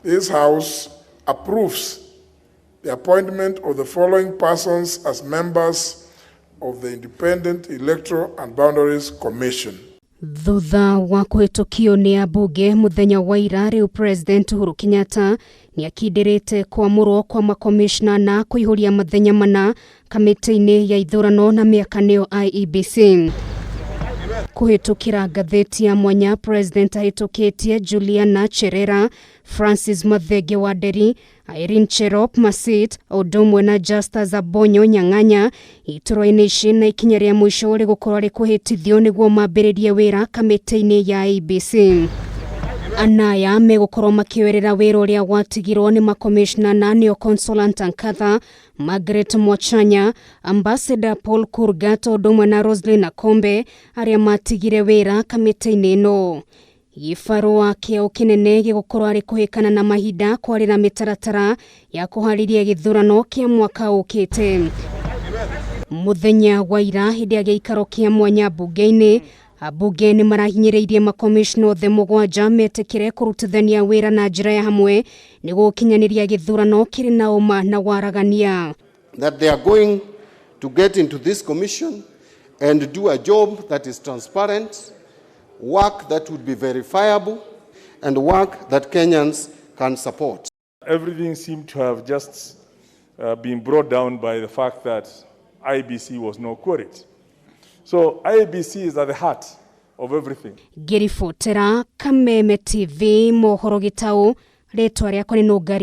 This House approves the appointment of the following persons as members of the Independent Electoral and Boundaries Commission. Thutha wa kuhĩtũkio nĩ ambunge mũthenya wa ira, rĩu President Uhuru Kenyatta nĩ akindĩrĩte kwamũrwo kwa makomishna na kũihũria mathenya mana kamĩtĩ-inĩ ya ithurano na mĩakanio IEBC. Kuhĩtũkĩra ngathĩti ya mwanya, President ahĩtũkĩtie Juliana Cherera, Francis Mathenge wa Nderi, Irene Cherop Masit, ũndũmwe na Justus Abonyo Nyang'anya iturwa-inĩ ici na ikinya rĩa mũico rĩgũkorwo rĩkũhĩtithio nĩguo mambĩrĩrie wĩra kamĩtĩ-inĩ ya IEBC. Anaya megũkorwo makĩoerera wĩra ũrĩa watigirwo nĩ makomishna na nĩo Consolant Nkatha, Margaret Mwachanya, Ambassador Paul Kurgat, ũndũmwe na Roslyn Akombe arĩa matigire wĩra kamĩtĩ-inĩ ĩno. Gĩbarũa kĩao kĩnene gĩgũkorwo arĩ kũhĩkana na mahinda kwarĩra mĩtaratara ya kũharĩria gĩthurano kĩa mwaka ũkĩte. Mũthenya wa ira hĩndĩ ya gĩikaro kĩa mwanya mbunge-inĩ, ambunge nĩ marahinyĩrĩirie makomishna othe mũgwanja metĩkĩre kũrutithania wĩra na njĩra ya hamwe nĩguo gũkinyanĩria gĩthurano kĩrĩ na ũma na waragania. That they are going to get into this commission and do a job that is transparent, work that would be verifiable, and work that Kenyans can support. Everything seemed to have just been brought down by the fact that IEBC was not queried. So IEBC is at the heart of everything. Ngĩribotera Kameme TV mohoro gĩtaũ, rĩtwa rĩakwa nĩ Nũngari.